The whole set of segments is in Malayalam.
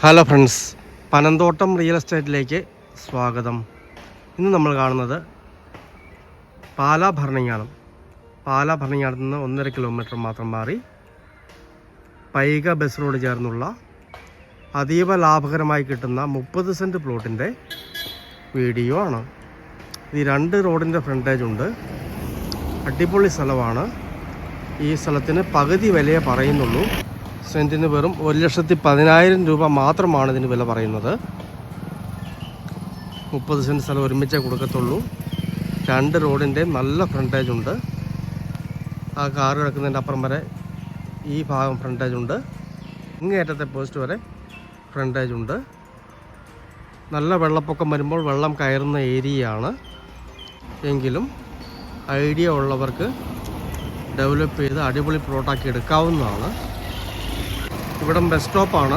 ഹലോ ഫ്രണ്ട്സ്, പനന്തോട്ടം റിയൽ എസ്റ്റേറ്റിലേക്ക് സ്വാഗതം. ഇന്ന് നമ്മൾ കാണുന്നത് പാലാ ഭരണങ്ങാനം. പാലാ ഭരണങ്ങാനത്ത് നിന്ന് 1.5 കിലോമീറ്റർ മാത്രം മാറി പൈക ബസ് റോഡ് ചേർന്നുള്ള അതീവ ലാഭകരമായി കിട്ടുന്ന 30 സെൻറ്റ് പ്ലോട്ടിൻ്റെ വീഡിയോ ആണ്. ഈ 2 റോഡിൻ്റെ ഫ്രണ്ടേജ് ഉണ്ട്. അടിപൊളി സ്ഥലമാണ്. ഈ സ്ഥലത്തിന് പകുതി വിലയെ പറയുന്നുള്ളൂ. സെൻറ്റിന് വെറും 1,10,000 രൂപ മാത്രമാണ് ഇതിന് വില പറയുന്നത്. 30 സെൻറ്റ് സ്ഥലം ഒരുമിച്ചേ കൊടുക്കത്തുള്ളൂ. 2 റോഡിൻ്റെ നല്ല ഫ്രണ്ടേജ് ഉണ്ട്. ആ കാറ് കിടക്കുന്നതിൻ്റെ അപ്പുറം വരെ ഈ ഭാഗം ഫ്രണ്ടേജ് ഉണ്ട്. ഇങ്ങേറ്റത്തെ പോസ്റ്റ് വരെ ഫ്രണ്ടേജ് ഉണ്ട്. നല്ല വെള്ളപ്പൊക്കം വരുമ്പോൾ വെള്ളം കയറുന്ന ഏരിയയാണ്. എങ്കിലും ഐഡിയ ഉള്ളവർക്ക് ഡെവലപ്പ് ചെയ്ത് അടിപൊളി പ്ലോട്ടാക്കി എടുക്കാവുന്നതാണ്. ഇവിടം ബസ് സ്റ്റോപ്പാണ്.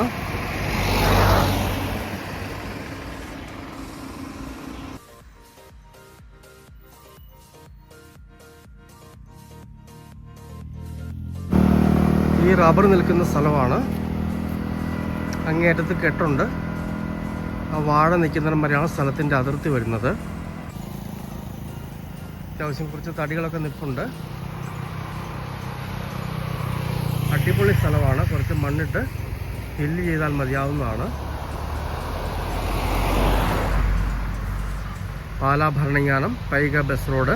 ഈ റബ്ബർ നിൽക്കുന്ന സ്ഥലമാണ്. അങ്ങേയറ്റത്ത് കെട്ടുണ്ട്. ആ വാഴ നിൽക്കുന്നിടം വരെയാണ് സ്ഥലത്തിൻ്റെ അതിർത്തി വരുന്നത്. അത്യാവശ്യം കുറച്ച് തടികളൊക്കെ നിൽപ്പുണ്ട്. അടിപൊളി സ്ഥലമാണ്. കുറച്ച് മണ്ണിട്ട് ഫില്ല് ചെയ്താൽ മതിയാവുന്നതാണ്. Pala Bharananganam Paika bus road.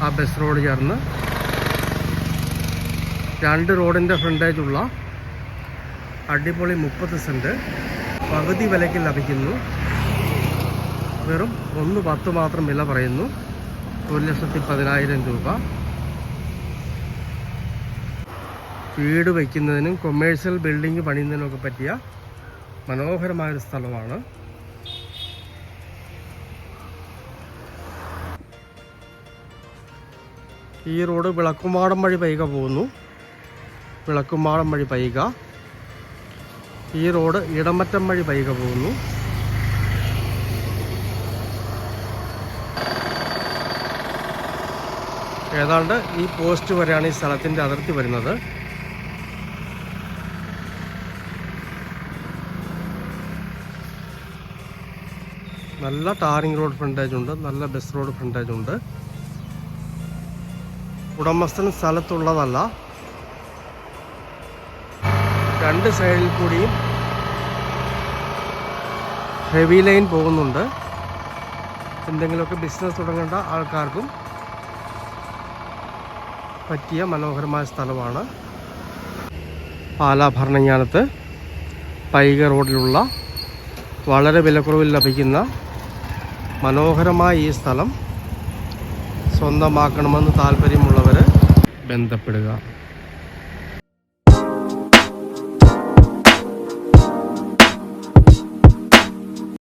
ആ ബസ് റോഡ് ചേർന്ന് 2 റോഡിൻ്റെ ഫ്രണ്ടേജുള്ള അടിപൊളി 30 സെൻറ്റ് പകുതി വിലയ്ക്ക് ലഭിക്കുന്നു. വെറും 1,10 മാത്രം വില പറയുന്നു. 1,10,000 രൂപ. വീട് വയ്ക്കുന്നതിനും കൊമേഴ്സ്യൽ ബിൽഡിംഗ് പണിയുന്നതിനൊക്കെ പറ്റിയ മനോഹരമായൊരു സ്ഥലമാണ്. ഈ റോഡ് വിളക്കുമാടം വഴി പൈക പോകുന്നു. വിളക്കുമാടം വഴി പൈക. ഈ റോഡ് ഇടമറ്റം വഴി പൈക പോകുന്നു. ഏതാണ്ട് ഈ പോസ്റ്റ് വരെയാണ് ഈ സ്ഥലത്തിൻ്റെ അതിർത്തി വരുന്നത്. നല്ല ടാറിംഗ് റോഡ് ഫ്രണ്ടേജ് ഉണ്ട്. നല്ല ബസ് റോഡ് ഫ്രണ്ടേജ് ഉണ്ട്. ഉടമസ്ഥൻ സ്ഥലത്തുള്ളതല്ല. 2 സൈഡിൽ കൂടിയും ഹെവി ലൈൻ പോകുന്നുണ്ട്. എന്തെങ്കിലുമൊക്കെ ബിസിനസ് തുടങ്ങേണ്ട ആൾക്കാർക്കും പറ്റിയ മനോഹരമായ സ്ഥലമാണ്. പാലാ ഭരണങ്ങാനത്ത് പൈക റോഡിലുള്ള വളരെ വിലക്കുറവിൽ ലഭിക്കുന്ന മനോഹരമായ ഈ സ്ഥലം സ്വന്തമാക്കണമെന്ന് താല്പര്യമുള്ളവർ ബന്ധപ്പെടുക.